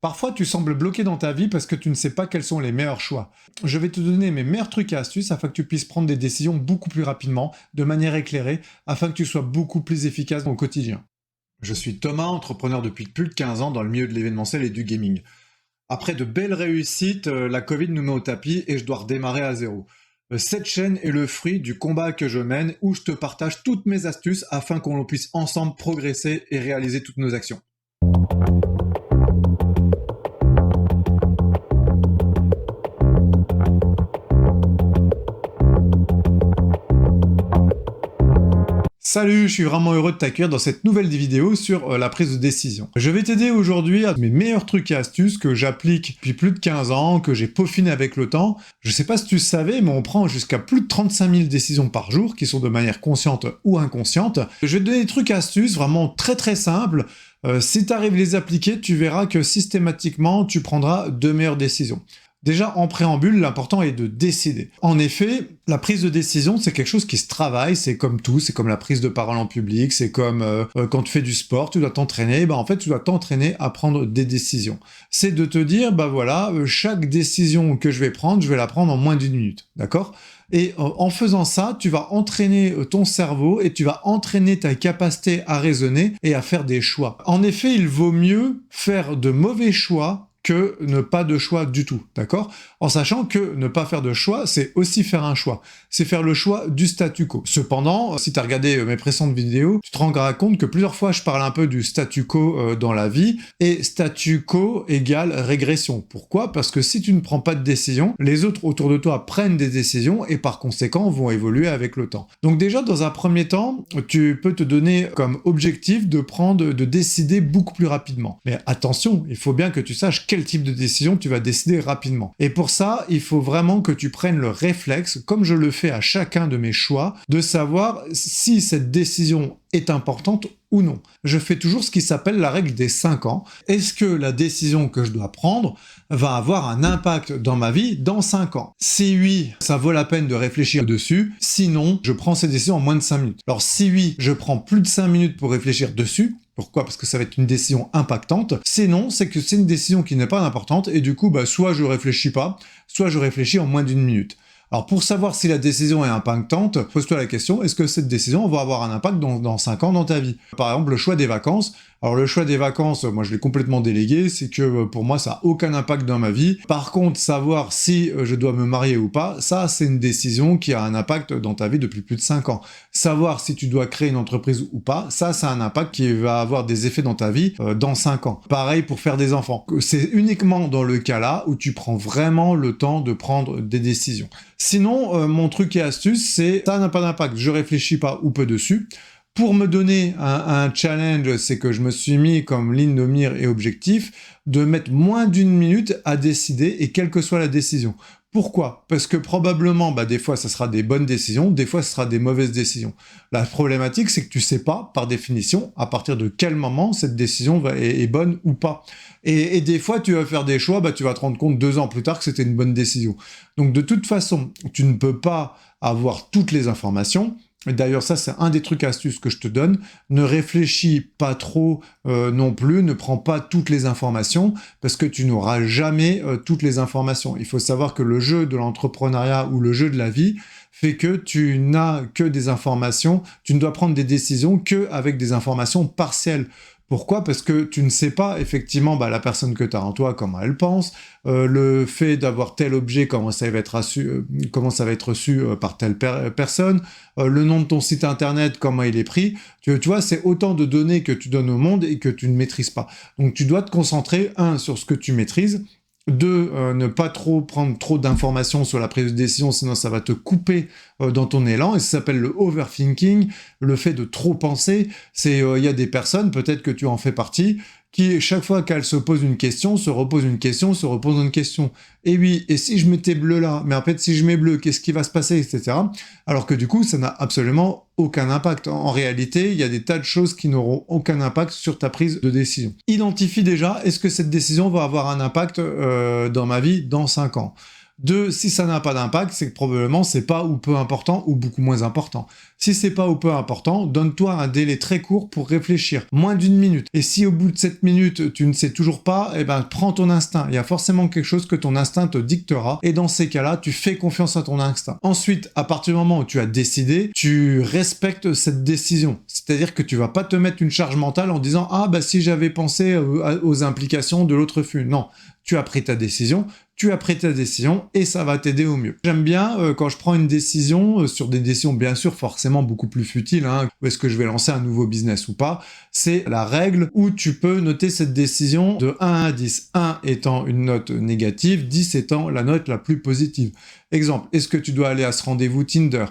Parfois, tu sembles bloqué dans ta vie parce que tu ne sais pas quels sont les meilleurs choix. Je vais te donner mes meilleurs trucs et astuces afin que tu puisses prendre des décisions beaucoup plus rapidement, de manière éclairée, afin que tu sois beaucoup plus efficace au quotidien. Je suis Thomas, entrepreneur depuis plus de 15 ans dans le milieu de l'événementiel et du gaming. Après de belles réussites, la Covid nous met au tapis et je dois redémarrer à zéro. Cette chaîne est le fruit du combat que je mène où je te partage toutes mes astuces afin qu'on puisse ensemble progresser et réaliser toutes nos actions. Salut, je suis vraiment heureux de t'accueillir dans cette nouvelle vidéo sur la prise de décision. Je vais t'aider aujourd'hui à mes meilleurs trucs et astuces que j'applique depuis plus de 15 ans, que j'ai peaufiné avec le temps. Je sais pas si tu le savais, mais on prend jusqu'à plus de 35 000 décisions par jour, qui sont de manière consciente ou inconsciente. Je vais te donner des trucs et astuces vraiment très simples. Si tu arrives à les appliquer, tu verras que systématiquement, tu prendras de meilleures décisions. Déjà, en préambule, l'important est de décider. En effet, la prise de décision, c'est quelque chose qui se travaille, c'est comme tout, c'est comme la prise de parole en public, c'est comme quand tu fais du sport, tu dois t'entraîner, en fait, tu dois t'entraîner à prendre des décisions. C'est de te dire, voilà, chaque décision que je vais prendre, je vais la prendre en moins d'une minute, d'accord ? Et en faisant ça, tu vas entraîner ton cerveau et tu vas entraîner ta capacité à raisonner et à faire des choix. En effet, il vaut mieux faire de mauvais choix que ne pas de choix du tout, d'accord ? En sachant que ne pas faire de choix, c'est aussi faire un choix. C'est faire le choix du statu quo. Cependant, si tu as regardé mes précédentes vidéos, tu te rendras compte que plusieurs fois je parle un peu du statu quo dans la vie, et statu quo égale régression. Pourquoi ? Parce que si tu ne prends pas de décision, les autres autour de toi prennent des décisions et par conséquent vont évoluer avec le temps. Donc déjà, dans un premier temps, tu peux te donner comme objectif de décider beaucoup plus rapidement. Mais attention, il faut bien que tu saches quel type de décision tu vas décider rapidement. Et pour ça, il faut vraiment que tu prennes le réflexe, comme je le fais à chacun de mes choix, de savoir si cette décision est importante ou non. Je fais toujours ce qui s'appelle la règle des 5 ans. Est-ce que la décision que je dois prendre va avoir un impact dans ma vie dans 5 ans ? Si oui, ça vaut la peine de réfléchir dessus. Sinon, je prends cette décision en moins de 5 minutes. Alors si oui, je prends plus de 5 minutes pour réfléchir dessus. Pourquoi ? Parce que ça va être une décision impactante. Sinon, c'est que c'est une décision qui n'est pas importante et du coup, soit je réfléchis pas, soit je réfléchis en moins d'une minute. Alors pour savoir si la décision est impactante, pose-toi la question, est-ce que cette décision va avoir un impact dans 5 ans dans ta vie ? Par exemple, le choix des vacances. Alors le choix des vacances, moi je l'ai complètement délégué, c'est que pour moi ça n'a aucun impact dans ma vie. Par contre, savoir si je dois me marier ou pas, ça c'est une décision qui a un impact dans ta vie depuis plus de 5 ans. Savoir si tu dois créer une entreprise ou pas, ça a un impact qui va avoir des effets dans ta vie dans 5 ans. Pareil pour faire des enfants. C'est uniquement dans le cas là où tu prends vraiment le temps de prendre des décisions. Sinon, mon truc et astuce, c'est ça n'a pas d'impact, je réfléchis pas ou peu dessus. Pour me donner un challenge, c'est que je me suis mis comme ligne de mire et objectif de mettre moins d'une minute à décider et quelle que soit la décision. Pourquoi ? Parce que probablement, des fois, ça sera des bonnes décisions, des fois, ce sera des mauvaises décisions. La problématique, c'est que tu sais pas, par définition, à partir de quel moment cette décision est bonne ou pas. Et des fois, tu vas faire des choix, tu vas te rendre compte 2 ans plus tard que c'était une bonne décision. Donc, de toute façon, tu ne peux pas avoir toutes les informations. D'ailleurs, ça, c'est un des trucs astuces que je te donne. Ne réfléchis pas trop non plus, ne prends pas toutes les informations, parce que tu n'auras jamais toutes les informations. Il faut savoir que le jeu de l'entrepreneuriat ou le jeu de la vie fait que tu n'as que des informations, tu ne dois prendre des décisions qu'avec des informations partielles. Pourquoi ? Parce que tu ne sais pas effectivement la personne que tu as en toi, comment elle pense, le fait d'avoir tel objet, comment ça va être reçu par telle personne, le nom de ton site internet, comment il est pris. Tu vois, c'est autant de données que tu donnes au monde et que tu ne maîtrises pas. Donc tu dois te concentrer, sur ce que tu maîtrises, 2, ne pas prendre trop d'informations sur la prise de décision, sinon ça va te couper dans ton élan, et ça s'appelle le overthinking, le fait de trop penser. Il y a des personnes, peut-être que tu en fais partie, qui, chaque fois qu'elle se pose une question, se repose une question, se repose une question. Et oui, et si je mettais bleu là, mais en fait, si je mets bleu, qu'est-ce qui va se passer, etc. Alors que du coup, ça n'a absolument aucun impact. En réalité, il y a des tas de choses qui n'auront aucun impact sur ta prise de décision. Identifie déjà, est-ce que cette décision va avoir un impact dans ma vie dans 5 ans ? 2, si ça n'a pas d'impact, c'est que probablement c'est pas ou peu important ou beaucoup moins important. Si c'est pas ou peu important, donne-toi un délai très court pour réfléchir, moins d'1 minute. Et si au bout de cette minute, tu ne sais toujours pas, eh ben, prends ton instinct. Il y a forcément quelque chose que ton instinct te dictera. Et dans ces cas-là, tu fais confiance à ton instinct. Ensuite, à partir du moment où tu as décidé, tu respectes cette décision. C'est-à-dire que tu vas pas te mettre une charge mentale en disant « Ah, bah si j'avais pensé aux implications de l'autre flux ». Non, tu as pris ta décision, et ça va t'aider au mieux. J'aime bien quand je prends une décision, sur des décisions bien sûr forcément beaucoup plus futiles, hein, est-ce que je vais lancer un nouveau business ou pas, c'est la règle où tu peux noter cette décision de 1 à 10, 1 étant une note négative, 10 étant la note la plus positive. Exemple, est-ce que tu dois aller à ce rendez-vous Tinder?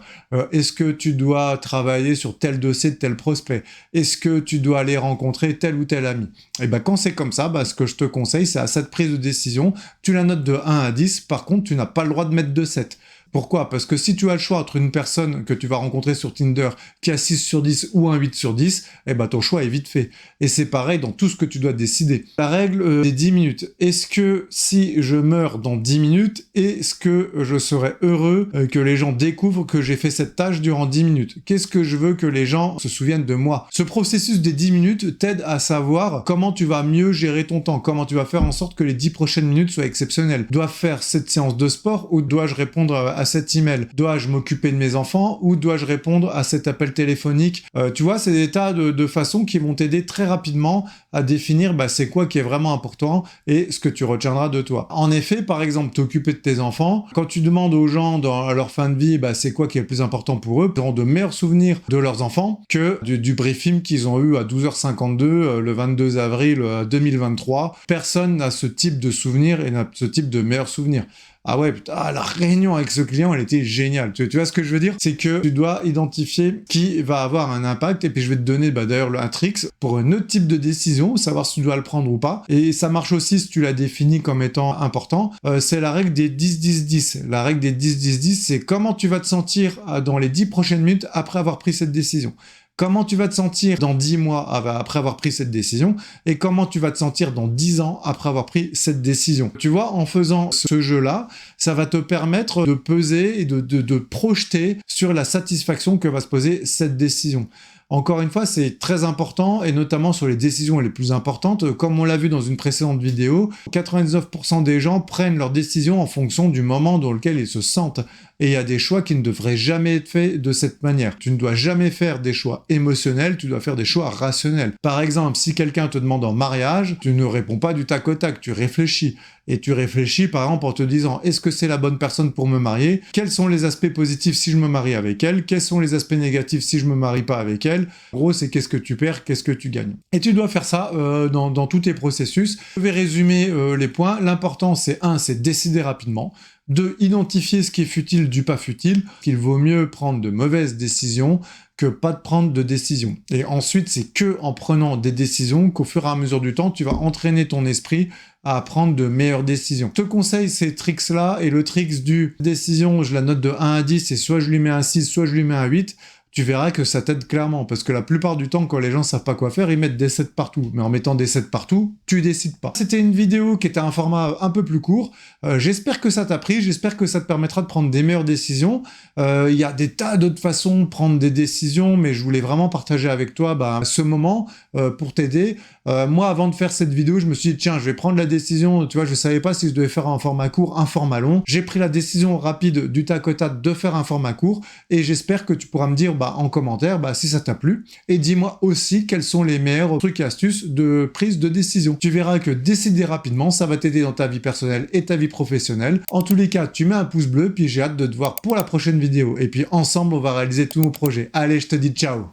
Est-ce que tu dois travailler sur tel dossier de tel prospect? Est-ce que tu dois aller rencontrer tel ou tel ami? Et ben quand c'est comme ça, ce que je te conseille, c'est à cette prise de décision, tu la notes de 1 à 10, par contre, tu n'as pas le droit de mettre de 7. Pourquoi? Parce que si tu as le choix entre une personne que tu vas rencontrer sur Tinder qui a 6 sur 10 ou un 8 sur 10, eh ben ton choix est vite fait. Et c'est pareil dans tout ce que tu dois décider. La règle des 10 minutes. Est-ce que si je meurs dans 10 minutes, est-ce que je serais heureux que les gens découvrent que j'ai fait cette tâche durant 10 minutes? Qu'est-ce que je veux que les gens se souviennent de moi? Ce processus des 10 minutes t'aide à savoir comment tu vas mieux gérer ton temps, comment tu vas faire en sorte que les 10 prochaines minutes soient exceptionnelles. Dois-je faire cette séance de sport ou dois-je répondre à cet email? Dois-je m'occuper de mes enfants ou dois-je répondre à cet appel téléphonique? Tu vois, c'est des tas de façons qui vont t'aider très rapidement à définir c'est quoi qui est vraiment important et ce que tu retiendras de toi. En effet, par exemple, t'occuper de tes enfants, quand tu demandes aux gens à leur fin de vie c'est quoi qui est le plus important pour eux, ils auront de meilleurs souvenirs de leurs enfants que du briefing qu'ils ont eu à 12h52 le 22 avril 2023. Personne n'a ce type de souvenir et n'a ce type de meilleurs souvenirs. Ah ouais, putain, la réunion avec ce client, elle était géniale. Tu vois ce que je veux dire? C'est que tu dois identifier qui va avoir un impact, et puis je vais te donner d'ailleurs un trick pour un autre type de décision, savoir si tu dois le prendre ou pas. Et ça marche aussi si tu l'as défini comme étant important. C'est la règle des 10-10-10. La règle des 10-10-10, c'est comment tu vas te sentir dans les 10 prochaines minutes après avoir pris cette décision. Comment tu vas te sentir dans 10 mois après avoir pris cette décision et comment tu vas te sentir dans 10 ans après avoir pris cette décision. Tu vois, en faisant ce jeu-là, ça va te permettre de peser et de projeter sur la satisfaction que va se poser cette décision. Encore une fois, c'est très important, et notamment sur les décisions les plus importantes. Comme on l'a vu dans une précédente vidéo, 99% des gens prennent leurs décisions en fonction du moment dans lequel ils se sentent. Et il y a des choix qui ne devraient jamais être faits de cette manière. Tu ne dois jamais faire des choix émotionnels, tu dois faire des choix rationnels. Par exemple, si quelqu'un te demande en mariage, tu ne réponds pas du tac au tac, tu réfléchis. Et tu réfléchis par exemple en te disant « Est-ce que c'est la bonne personne pour me marier? Quels sont les aspects positifs si je me marie avec elle? Quels sont les aspects négatifs si je me marie pas avec elle ?» En gros, c'est qu'est-ce que tu perds, qu'est-ce que tu gagnes. Et tu dois faire ça dans tous tes processus. Je vais résumer les points. L'important, c'est 1, c'est décider rapidement. 2, identifier ce qui est futile du pas futile, qu'il vaut mieux prendre de mauvaises décisions que pas de prendre de décisions. Et ensuite, c'est que en prenant des décisions qu'au fur et à mesure du temps, tu vas entraîner ton esprit à prendre de meilleures décisions. Je te conseille ces tricks-là, et le trick du décision, je la note de 1 à 10, et soit je lui mets un 6, soit je lui mets un 8, tu verras que ça t'aide clairement, parce que la plupart du temps, quand les gens savent pas quoi faire, ils mettent des 7 partout. Mais en mettant des 7 partout, tu décides pas. C'était une vidéo qui était un format un peu plus court. J'espère que ça t'a pris, j'espère que ça te permettra de prendre des meilleures décisions. Il y a des tas d'autres façons de prendre des décisions, mais je voulais vraiment partager avec toi ce moment pour t'aider. Moi, avant de faire cette vidéo, je me suis dit, tiens, je vais prendre la décision, tu vois, je savais pas si je devais faire un format court, un format long. J'ai pris la décision rapide du tac au tac de faire un format court, et j'espère que tu pourras me dire en commentaire si ça t'a plu, et dis-moi aussi quels sont les meilleurs trucs et astuces de prise de décision. Tu verras que décider rapidement, ça va t'aider dans ta vie personnelle et ta vie professionnelle. En tous les cas, tu mets un pouce bleu, puis j'ai hâte de te voir pour la prochaine vidéo, et puis ensemble, on va réaliser tous nos projets. Allez, je te dis ciao!